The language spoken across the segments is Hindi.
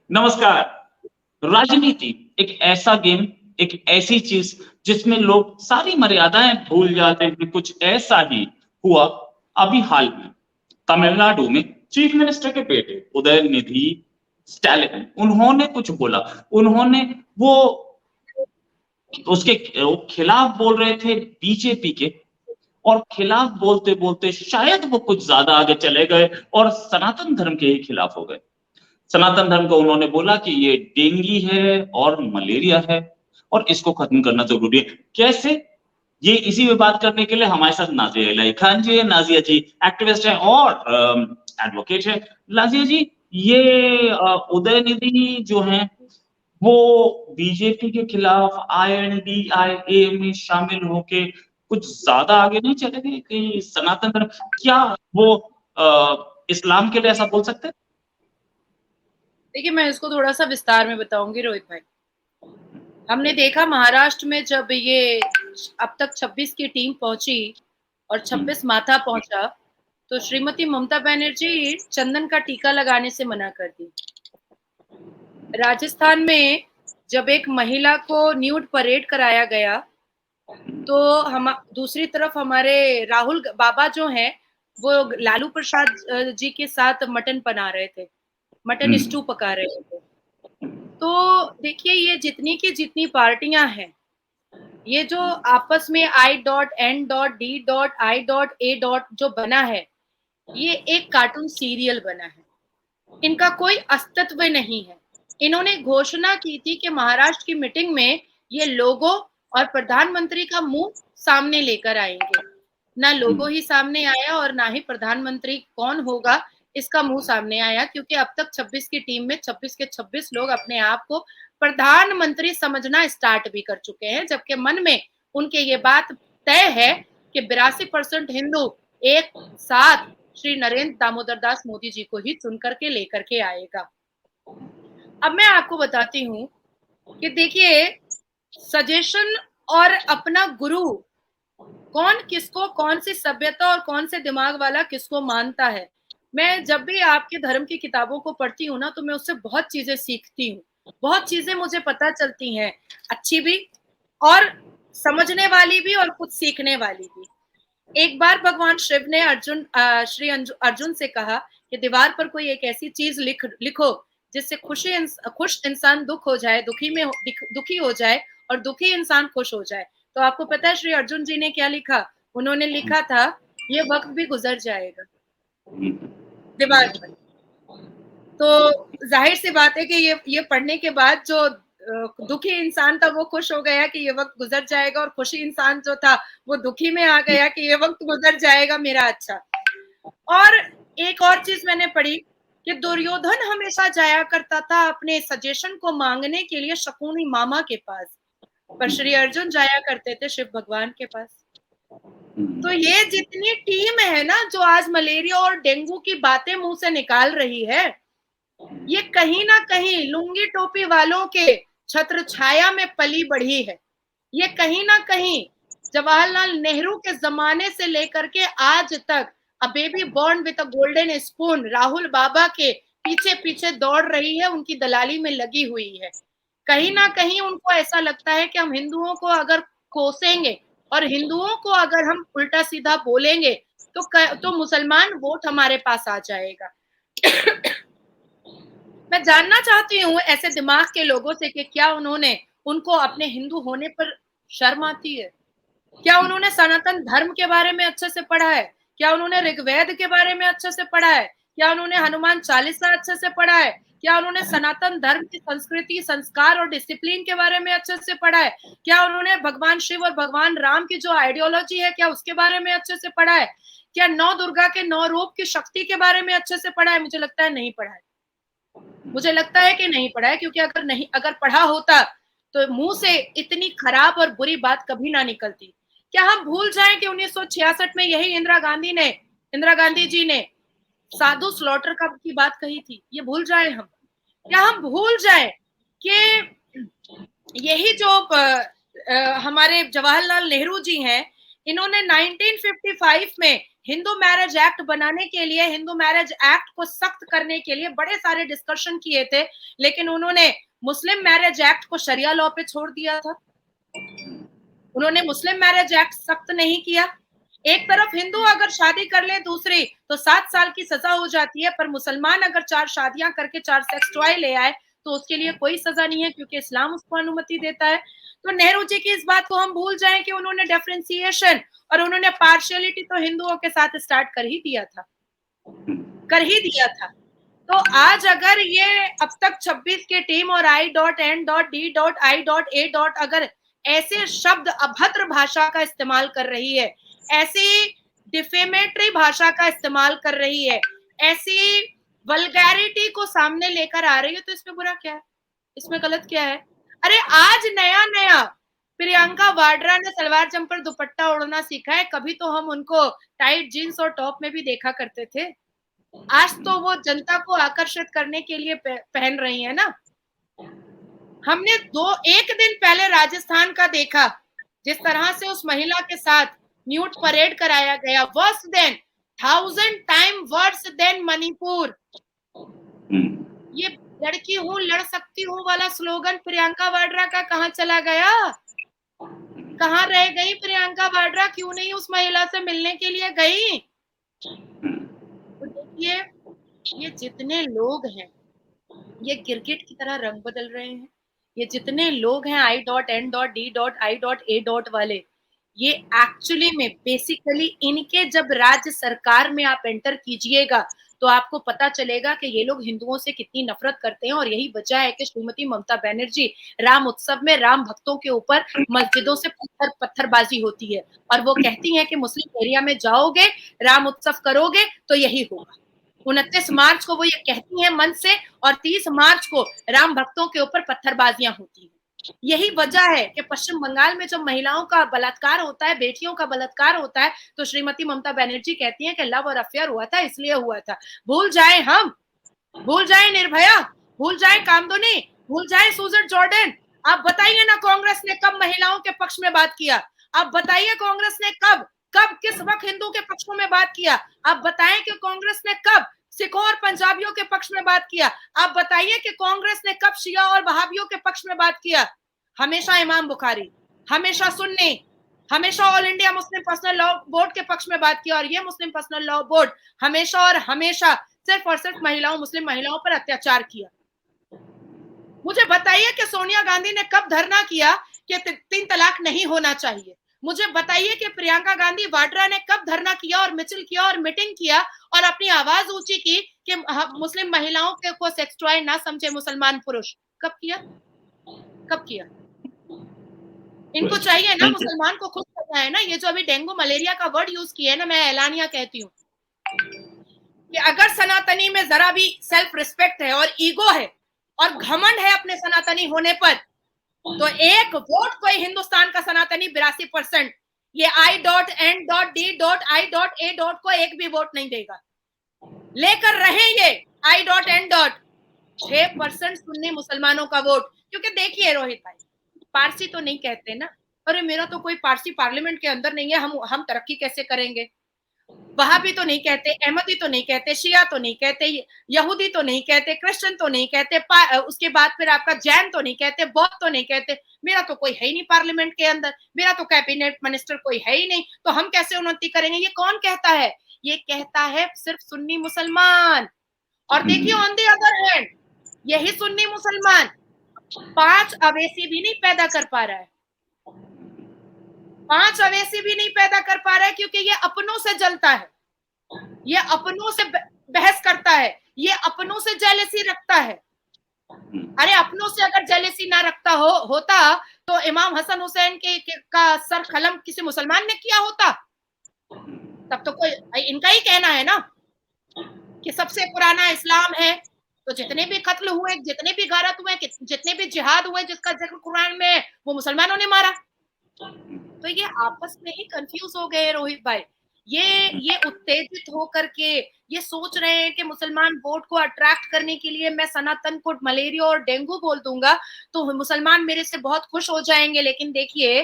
नमस्कार। राजनीति एक ऐसा गेम, एक ऐसी चीज जिसमें लोग सारी मर्यादाएं भूल जाते हैं। कुछ ऐसा ही हुआ अभी हाल में तमिलनाडु में। चीफ मिनिस्टर के बेटे उदयनिधि स्टैलिन उन्होंने कुछ बोला। उन्होंने वो उसके वो खिलाफ बोल रहे थे बीजेपी के, और खिलाफ बोलते बोलते शायद वो कुछ ज्यादा आगे चले गए और सनातन धर्म के ही खिलाफ हो गए। सनातन धर्म को उन्होंने बोला कि ये डेंगू है और मलेरिया है और इसको खत्म करना जरूरी है। कैसे? ये इसी में बात करने के लिए हमारे साथ नाजिया इलाही खान जी है। नाजिया जी एक्टिविस्ट है और एडवोकेट है। नाजिया जी, ये उदयनिधि जो है वो बीजेपी के खिलाफ INDIA में शामिल होके कुछ ज्यादा आगे नहीं चले गए कि सनातन धर्म, क्या वो इस्लाम के लिए ऐसा बोल सकते हैं? देखिए, मैं इसको थोड़ा सा विस्तार में बताऊंगी रोहित भाई। हमने देखा महाराष्ट्र में जब ये अब तक 26 की टीम पहुंची और 26 माथा पहुंचा, तो श्रीमती ममता बनर्जी चंदन का टीका लगाने से मना कर दी। राजस्थान में जब एक महिला को न्यूड परेड कराया गया, तो हम दूसरी तरफ हमारे राहुल बाबा जो हैं वो लालू प्रसाद जी के साथ मटन बना रहे थे, मटन स्टू पका रहे थे। तो देखिए, ये जितनी की जितनी पार्टियां हैं, ये जो आपस में I.N.D.I.A. जो बना है, ये एक कार्टून सीरियल बना है। इनका कोई अस्तित्व नहीं है। इन्होंने घोषणा की थी कि महाराष्ट्र की मीटिंग में ये लोगो और प्रधानमंत्री का मुंह सामने लेकर आएंगे। ना लोगो ही सामने आया और ना ही प्रधानमंत्री कौन होगा इसका मुंह सामने आया, क्योंकि अब तक 26 की टीम में 26 के 26 लोग अपने आप को प्रधानमंत्री समझना स्टार्ट भी कर चुके हैं, जबकि मन में उनके ये बात तय है कि 82% हिंदू एक साथ श्री नरेंद्र दामोदर दास मोदी जी को ही चुन करके लेकर के आएगा। अब मैं आपको बताती हूँ कि देखिए, सजेशन और अपना गुरु कौन किसको, कौन सी सभ्यता और कौन से दिमाग वाला किसको मानता है। मैं जब भी आपके धर्म की किताबों को पढ़ती हूँ ना, तो मैं उससे बहुत चीजें सीखती हूँ, बहुत चीजें मुझे पता चलती हैं, अच्छी भी और समझने वाली भी और कुछ सीखने वाली भी। एक बार भगवान शिव ने श्री अर्जुन से कहा कि दीवार पर कोई एक ऐसी चीज लिखो जिससे खुश इंसान दुख हो जाए, दुखी हो जाए और दुखी इंसान खुश हो जाए। तो आपको पता है श्री अर्जुन जी ने क्या लिखा? उन्होंने लिखा था, ये वक्त भी गुजर जाएगा, दीवार पर। तो जाहिर सी बात है कि ये पढ़ने के बाद जो दुखी इंसान था वो खुश हो गया कि ये वक्त गुजर जाएगा, और खुशी इंसान जो था वो दुखी में आ गया कि ये वक्त गुजर जाएगा मेरा अच्छा। और एक और चीज मैंने पढ़ी कि दुर्योधन हमेशा जाया करता था अपने सजेशन को मांगने के लिए शकुनी मामा के पास, पर श्री अर्जुन जाया करते थे शिव भगवान के पास। तो ये जितनी टीम है ना जो आज मलेरिया और डेंगू की बातें मुंह से निकाल रही है, ये कहीं ना कहीं लुंगी टोपी वालों के छत्र छाया में पली बढ़ी है। ये कहीं ना कहीं जवाहरलाल नेहरू के जमाने से लेकर के आज तक a baby born with a golden spoon Rahul बाबा के पीछे पीछे दौड़ रही है, उनकी दलाली में लगी हुई है। कहीं ना कहीं उनको ऐसा लगता है कि हम हिंदुओं को अगर कोसेंगे और हिंदुओं को अगर हम उल्टा सीधा बोलेंगे तो मुसलमान वोट हमारे पास आ जाएगा। मैं जानना चाहती हूँ ऐसे दिमाग के लोगों से कि क्या उनको अपने हिंदू होने पर शर्म आती है? क्या उन्होंने सनातन धर्म के बारे में अच्छे से पढ़ा है? क्या उन्होंने ऋग्वेद के बारे में अच्छे से पढ़ा है? क्या उन्होंने हनुमान चालीसा अच्छे से पढ़ा है? क्या उन्होंने सनातन धर्म की संस्कृति, संस्कार और डिसिप्लिन के बारे में अच्छे से पढ़ा है? क्या उन्होंने भगवान शिव और भगवान राम की जो आइडियोलॉजी है, क्या उसके बारे में अच्छे से पढ़ा है? क्या नौ दुर्गा के 9 रूप की शक्ति के बारे में अच्छे से पढ़ा है? मुझे लगता है नहीं पढ़ा है। मुझे लगता है कि नहीं पढ़ा है, क्योंकि अगर पढ़ा होता तो मुंह से इतनी खराब और बुरी बात कभी ना निकलती। क्या हम भूल जाएं कि 1966 में यही इंदिरा गांधी जी ने साधु स्लॉटर की बात कही थी? ये भूल जाए हम? क्या हम भूल जाए कि यही जो हमारे जवाहरलाल नेहरू जी हैं, इन्होंने 1955 में हिंदू मैरिज एक्ट बनाने के लिए, हिंदू मैरिज एक्ट को सख्त करने के लिए बड़े सारे डिस्कशन किए थे, लेकिन उन्होंने मुस्लिम मैरिज एक्ट को शरिया लॉ पे छोड़ दिया था। उन्होंने मुस्लिम मैरिज एक्ट सख्त नहीं किया। एक तरफ हिंदू अगर शादी कर ले दूसरी तो 7 साल की सजा हो जाती है, पर मुसलमान अगर 4 शादियां करके 4 सेक्स टॉय ले आए तो उसके लिए कोई सजा नहीं है, क्योंकि इस्लाम उसको अनुमति देता है। तो नेहरू जी की इस बात को हम भूल जाएं कि उन्होंने डिफरेंशिएशन और उन्होंने पार्शियलिटी तो हिंदुओं के साथ स्टार्ट कर ही दिया था। तो आज अगर ये अब तक 26 के टीम और I.N.D.I.A. अगर ऐसे शब्द अभद्र भाषा का इस्तेमाल कर रही है, ऐसी डिफेमेटरी भाषा का इस्तेमाल कर रही है, ऐसी वल्गैरिटी को सामने लेकर आ रही है, तो इसमें बुरा क्या है, इसमें गलत क्या है? अरे आज नया प्रियंका वाड्रा ने सलवार जंपर दुपट्टा ओढ़ना सीखा है, कभी तो हम उनको टाइट जीन्स और टॉप में भी देखा करते थे। आज तो वो जनता को आकर्षित करने के लिए पहन रही है ना। हमने एक दिन पहले राजस्थान का देखा, जिस तरह से उस महिला के साथ न्यूड परेड कराया गया, worse than 1000 time worse than Manipur. ये लड़की हूं लड़ सकती हूं वाला स्लोगन प्रियंका वाड्रा का कहां चला गया? कहां रह गई प्रियंका वाड्रा? क्यों नहीं उस महिला से मिलने के लिए गई? तो देखिए, ये जितने लोग हैं ये गिरगिट की तरह रंग बदल रहे हैं। ये जितने लोग हैं I.N.D.I.A. वाले, ये एक्चुअली में बेसिकली इनके जब राज्य सरकार में आप एंटर कीजिएगा तो आपको पता चलेगा कि ये लोग हिंदुओं से कितनी नफरत करते हैं। और यही वजह है कि श्रीमती ममता बनर्जी राम उत्सव में राम भक्तों के ऊपर मस्जिदों से पत्थरबाजी होती है और वो कहती हैं कि मुस्लिम एरिया में जाओगे, राम उत्सव करोगे तो यही होगा। 29 मार्च को वो ये कहती हैं मन से और 30 मार्च को राम भक्तों के ऊपर पत्थरबाजियां होती हैं। यही वजह है कि पश्चिम बंगाल में जब महिलाओं का बलात्कार होता है, बेटियों का बलात्कार होता है, तो श्रीमती ममता बनर्जी कहती हैं कि लव और अफेयर हुआ था, इसलिए हुआ था। भूल जाए हम, भूल जाए निर्भया, भूल जाए कामदुनी, भूल जाए सुजन जॉर्डन। आप बताइए ना कांग्रेस ने कब महिलाओं के पक्ष में बात किया? आप बताइए कांग्रेस ने कब किस वक्त हिंदू के पक्ष में बात किया? आप बताएं कि कांग्रेस ने कब सिखों और पंजाबियों के पक्ष में बात किया? आप बताइए कि कांग्रेस ने कब शिया और वहाबियों के पक्ष में बात किया? हमेशा इमाम बुखारी, हमेशा सुन्नी, हमेशा all India Muslim personal law board के पक्ष में बात किया। और ये मुस्लिम पर्सनल लॉ बोर्ड हमेशा और हमेशा सिर्फ और सिर्फ मुस्लिम महिलाओं पर अत्याचार किया। मुझे बताइए कि सोनिया गांधी ने कब धरना किया कि 3 तलाक नहीं होना चाहिए? मुझे बताइए कि प्रियंका गांधी वाड्रा ने कब धरना किया और मिचिल किया और मीटिंग किया और अपनी आवाज ऊंची की कि मुस्लिम महिलाओं को सेक्स टॉय ना समझे मुसलमान पुरुष? कब किया? कब किया? इनको चाहिए ना मुसलमान को खुश करना है ना। ये जो अभी डेंगू मलेरिया का वर्ड यूज किया है ना, मैं ऐलानिया कहती हूँ कि अगर सनातनी में जरा भी सेल्फ रिस्पेक्ट है और ईगो है और घमंड है अपने सनातनी होने पर, तो एक वोट कोई हिंदुस्तान का सनातनी 82% ये I.N.D.I.A. को एक भी वोट नहीं देगा। लेकर रहे ये I.N. 6% सुन्नी मुसलमानों का वोट। क्योंकि देखिए रोहित भाई, पारसी तो नहीं कहते ना, अरे मेरा तो कोई पारसी पार्लियामेंट के अंदर नहीं है, हम तरक्की कैसे करेंगे? वहाबी तो नहीं कहते, अहमदी तो नहीं कहते, शिया तो नहीं कहते, यहूदी तो नहीं कहते, क्रिश्चियन तो नहीं कहते, उसके बाद फिर आपका जैन तो नहीं कहते, बौद्ध तो नहीं कहते। मेरा तो कोई है ही नहीं पार्लियामेंट के अंदर, मेरा तो कैबिनेट मिनिस्टर कोई है ही नहीं, तो हम कैसे उन्नति करेंगे? ये कौन कहता है? ये कहता है सिर्फ सुन्नी मुसलमान। और देखिए ऑन द अदर हैंड, यही सुन्नी मुसलमान 5 अवेसी भी नहीं पैदा कर पा रहा है। 5 अवेसी भी नहीं पैदा कर पा रहा है, क्योंकि ये अपनों से जलता है, ये अपनों से बहस करता है, ये अपनों से जेलसी रखता है। अरे अपनों से अगर जेलसी ना रखता होता तो इमाम हसन हुसैन का सर कलम किसी मुसलमान ने किया होता? तब तो कोई, इनका ही कहना है ना कि सबसे पुराना इस्लाम है, तो जितने भी कत्ल हुए, जितने भी गारत हुए, जितने भी जिहाद हुए जिसका जिक्र कुरान में, वो मुसलमानों ने मारा। तो ये आपस में ही कंफ्यूज हो गए रोहित भाई। ये उत्तेजित होकर के ये सोच रहे हैं कि मुसलमान वोट को अट्रैक्ट करने के लिए मैं सनातन को मलेरिया और डेंगू बोल दूंगा तो मुसलमान मेरे से बहुत खुश हो जाएंगे। लेकिन देखिए,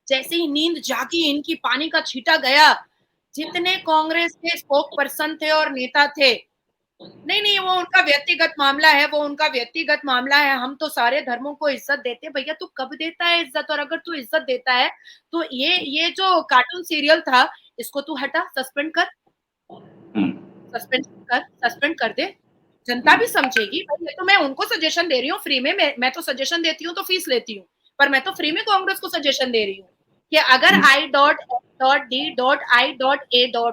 जैसे ही नींद जागी, इनकी पानी का छींटा गया, जितने कांग्रेस के स्पोक पर्सन थे और नेता थे, नहीं वो उनका व्यक्तिगत मामला है, वो उनका व्यक्तिगत मामला है, हम तो सारे धर्मों को इज्जत देते हैं। भैया तू कब देता है इज्जत? और अगर तू इज्जत देता है तो ये जो कार्टून सीरियल था इसको तू हटा, सस्पेंड कर, सस्पेंड कर दे, जनता भी समझेगी। भाई ये तो मैं उनको सजेशन दे रही हूँ फ्री में, मैं तो सजेशन देती हूँ तो फीस लेती हूँ, पर मैं तो फ्री में कांग्रेस को सजेशन दे रही हूँ कि अगर I.D.I.A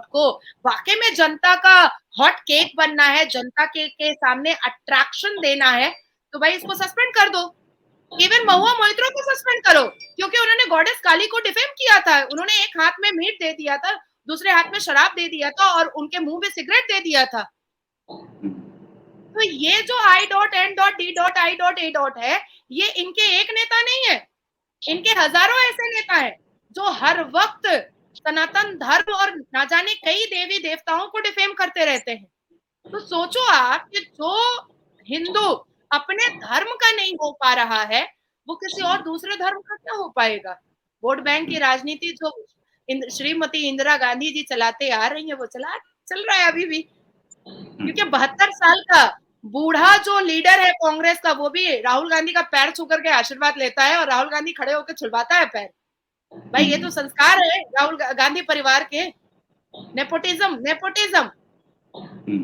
को वाकई में जनता का हॉट केक बनना है, जनता के सामने अट्रैक्शन देना है, तो भाई इसको सस्पेंड कर दो। इवन महुआ मोइत्रो को सस्पेंड करो, क्योंकि उन्होंने गॉडेस काली को डिफेम किया था। उन्होंने एक हाथ में मीट दे दिया था, दूसरे हाथ में शराब दे दिया था और उनके मुंह में सिगरेट दे दिया था। तो ये जो I.N.D.I.A है, ये इनके एक नेता नहीं है, इनके हजारों ऐसे नेता हैं जो हर वक्त सनातन धर्म और ना जाने कई देवी देवताओं को डिफेम करते रहते हैं। तो सोचो आप कि जो हिंदू अपने धर्म का नहीं हो पा रहा है, वो किसी और दूसरे धर्म का क्या हो पाएगा? वोट बैंक की राजनीति जो श्रीमती इंदिरा गांधी जी चलाते आ रही है, वो चल रहा है अभी भी, क्योंकि 72 साल का बूढ़ा जो लीडर है कांग्रेस का, वो भी राहुल गांधी का पैर छू करके आशीर्वाद लेता है और राहुल गांधी खड़े होकर छुड़वाता है पैर। भाई ये तो संस्कार है राहुल गांधी परिवार के। नेपोटिज्म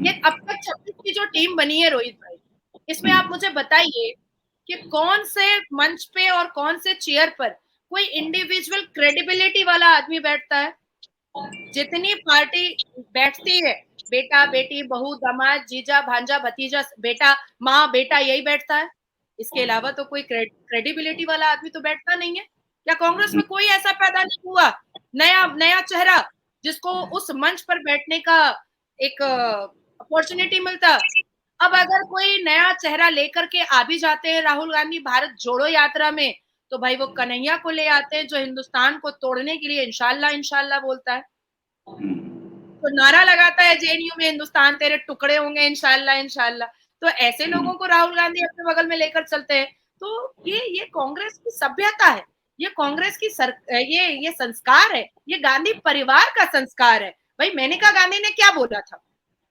ये अब तक 26 की जो टीम बनी है रोहित भाई, इसमें आप मुझे बताइए कि कौन से मंच पे और कौन से चेयर पर कोई इंडिविजुअल क्रेडिबिलिटी वाला आदमी बैठता है? जितनी पार्टी बैठती है, बेटा बेटी बहू दामाद जीजा भांजा भतीजा बेटा माँ बेटा यही बैठता है, इसके अलावा तो कोई क्रेडिबिलिटी वाला आदमी तो बैठता नहीं है। क्या कांग्रेस में कोई ऐसा पैदा नहीं हुआ नया नया चेहरा जिसको उस मंच पर बैठने का एक अपॉर्चुनिटी मिलता? अब अगर कोई नया चेहरा लेकर के आ भी जाते हैं राहुल गांधी भारत जोड़ो यात्रा में, तो भाई वो कन्हैया को ले आते हैं जो हिंदुस्तान को तोड़ने के लिए इंशाल्लाह इंशाल्लाह बोलता है, तो नारा लगाता है जेएनयू में हिंदुस्तान तेरे टुकड़े होंगे इंशाल्लाह इंशाल्लाह। तो ऐसे लोगों को राहुल गांधी अपने बगल में लेकर चलते हैं। तो ये कांग्रेस की सभ्यता है, ये कांग्रेस की ये संस्कार है, ये गांधी परिवार का संस्कार है। भाई मेनका गांधी ने क्या बोला था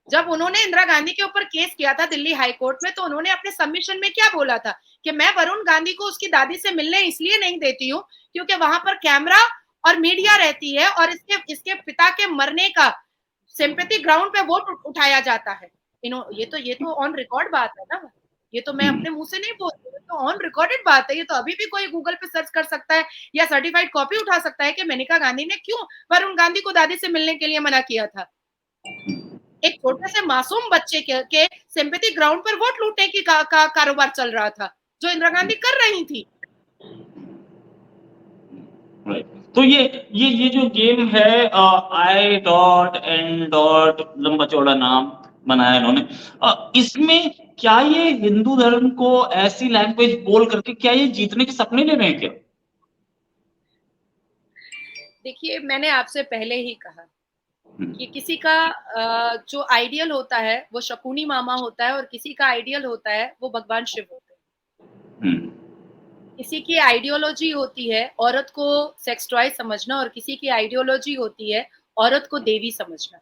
जब उन्होंने इंदिरा गांधी के ऊपर केस किया था दिल्ली हाई कोर्ट में? तो उन्होंने अपने सबमिशन में क्या बोला था कि मैं वरुण गांधी को उसकी दादी से मिलने इसलिए नहीं देती हूँ क्योंकि वहां पर कैमरा और मीडिया रहती है और इसके पिता के मरने का सिंपैथी ग्राउंड पे वोट उठाया जाता है। ये तो ऑन रिकॉर्ड बात है ना, ये तो मैं अपने मुंह से नहीं बोल रही, तो ऑन रिकॉर्डेड बात है। ये तो अभी भी कोई गूगल पे सर्च कर सकता है या सर्टिफाइड कॉपी उठा सकता है कि मेनका गांधी ने क्यों वरुण गांधी को दादी से मिलने के लिए मना किया था। एक छोटे से मासूम बच्चे के सिंपैथी ग्राउंड पर वोट लूटने की कारोबार चल रहा था जो इंदिरा गांधी कर रही थी। तो ये जो गेम है I.N. लंबा चौड़ा नाम बनाया इन्होंने, इसमें क्या ये हिंदू धर्म को ऐसी लैंग्वेज बोल करके क्या ये जीतने के सपने ले रहे हैं क्या? देखिए मैंने आपसे पहले ही कहा कि किसी का जो आइडियल होता है वो शकुनी मामा होता है और किसी का आइडियल होता है वो भगवान शिव होते हैं। किसी की आइडियोलॉजी होती है औरत को सेक्स टॉय समझना और किसी की आइडियोलॉजी होती है औरत को देवी समझना।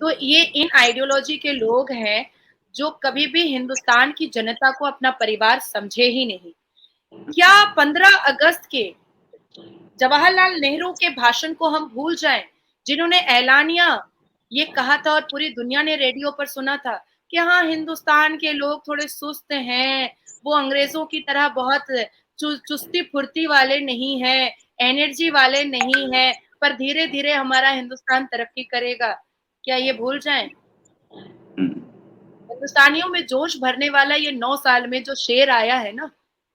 तो ये इन आइडियोलॉजी के लोग हैं जो कभी भी हिंदुस्तान की जनता को अपना परिवार समझे ही नहीं। क्या 15 अगस्त के जवाहरलाल नेहरू के भाषण को हम भूल जाएं, जिन्होंने ऐलानिया ये कहा था और पूरी दुनिया ने रेडियो पर सुना था कि हाँ हिंदुस्तान के लोग थोड़े सुस्त हैं, वो अंग्रेजों की तरह बहुत चुस्ती फुर्ती वाले नहीं है, एनर्जी वाले नहीं है, पर धीरे धीरे हमारा हिंदुस्तान तरक्की करेगा। क्या ये भूल जाएं? हिंदुस्तानियों में जोश भरने वाला ये 9 साल में जो शेर आया है ना,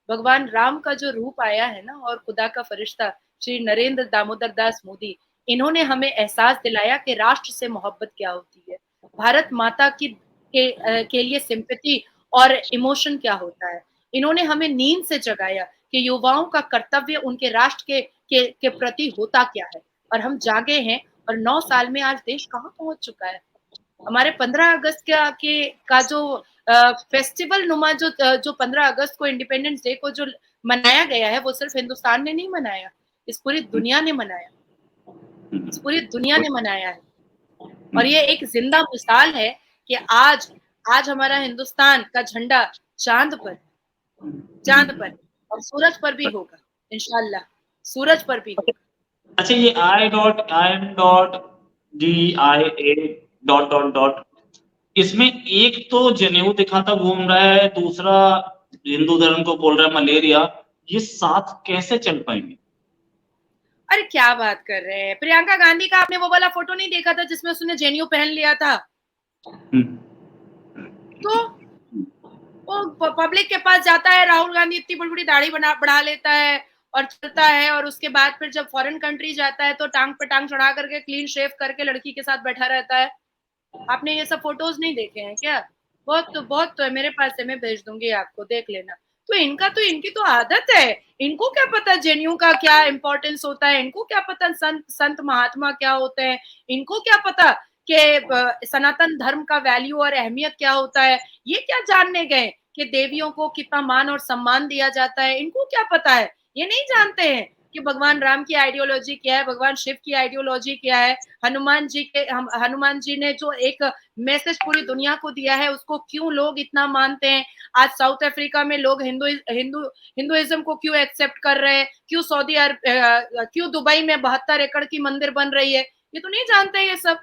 भगवान राम का जो रूप आया है ना और खुदा का फरिश्ता श्री नरेंद्र दामोदर दास मोदी, इन्होंने हमें एहसास दिलाया कि राष्ट्र से मोहब्बत क्या होती है, भारत माता के लिए सिंपैथी और इमोशन क्या होता है। इन्होंने हमें नींद से जगाया कि युवाओं का कर्तव्य उनके राष्ट्र के प्रति होता क्या है, और हम जागे हैं और 9 साल में आज देश कहाँ पहुंच चुका है। हमारे 15 अगस्त का जो फेस्टिवल नुमा जो 15 अगस्त को इंडिपेंडेंस डे को जो मनाया गया है वो सिर्फ हिंदुस्तान ने नहीं मनाया, इस पूरी दुनिया ने मनाया। पूरी दुनिया ने मनाया है। और ये एक जिंदा मिसाल है कि आज हमारा हिंदुस्तान का झंडा चांद पर और सूरज पर भी होगा, इंशाल्लाह सूरज पर भी होगा। अच्छा, ये I.DIA ... इसमें एक तो जनेऊ दिखाता घूम रहा है, दूसरा हिंदू धर्म को बोल रहा है मलेरिया, ये साथ कैसे चल पाएंगे? अरे क्या बात कर रहे हैं, प्रियंका गांधी का आपने वो वाला फोटो नहीं देखा था जिसमें उसने जेनेऊ पहन लिया था? तो वो पब्लिक के पास जाता है, राहुल गांधी इतनी बड़ी बड़ी दाढ़ी बढ़ा लेता है और चलता है, और उसके बाद फिर जब फॉरेन कंट्री जाता है तो टांग पे टांग चढ़ा करके क्लीन शेव करके लड़की के साथ बैठा रहता है। आपने ये सब फोटोज नहीं देखे हैं क्या? बहुत तो है, मेरे पास है, मैं भेज दूंगी आपको, देख लेना। तो इनकी तो आदत है, इनको क्या पता जेनेऊ का क्या इंपॉर्टेंस होता है, इनको क्या पता संत महात्मा क्या होते हैं, इनको क्या पता कि सनातन धर्म का वैल्यू और अहमियत क्या होता है। ये क्या जानने गए कि देवियों को कितना मान और सम्मान दिया जाता है, इनको क्या पता है? ये नहीं जानते हैं कि भगवान राम की आइडियोलॉजी क्या है, भगवान शिव की आइडियोलॉजी क्या है, हनुमान जी ने जो एक मैसेज पूरी दुनिया को दिया है उसको क्यों लोग इतना मानते हैं। आज साउथ अफ्रीका में लोग हिंदुइज्म को क्यों एक्सेप्ट कर रहे हैं, क्यों दुबई में 72 एकड़ की मंदिर बन रही है, ये तो नहीं जानते ये सब,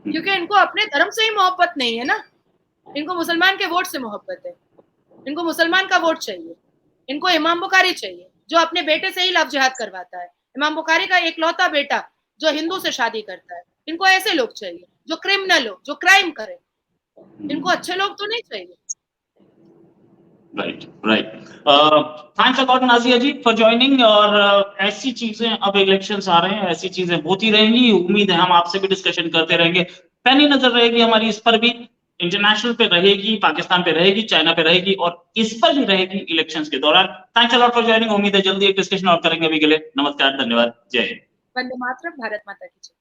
क्योंकि इनको अपने धर्म से ही मोहब्बत नहीं है ना। इनको मुसलमान के वोट से मोहब्बत है, इनको मुसलमान का वोट चाहिए, इनको इमाम बुखारी चाहिए जो अपने बेटे से ही लव जिहाद करवाता है, इमाम बुखारी का एकलौता बेटा जो हिंदू से शादी करता है। इनको ऐसे लोग चाहिए जो क्रिमिनल हो, जो क्राइम करे, इनको अच्छे लोग तो नहीं चाहिए। Right. Thanks a lot Nazia ji for joining. और ऐसी चीजें, अब इलेक्शंस आ रहे हैं, ऐसी चीजें होती रहेंगी, उम्मीद है हम आपसे भी डिस्कशन करते रहेंगे। पैनी नजर रहेगी हमारी इस पर भी, इंटरनेशनल पे रहेगी, पाकिस्तान पे रहेगी, चाइना पे रहेगी, और इस पर भी रहेगी इलेक्शंस के दौरान। Thanks a lot for joining. उम्मीद है जल्दी एक डिस्कशन और करेंगे। अभी के लिए नमस्कार, धन्यवाद, जय हिंद। वंदे मातरम, भारत माता की जय।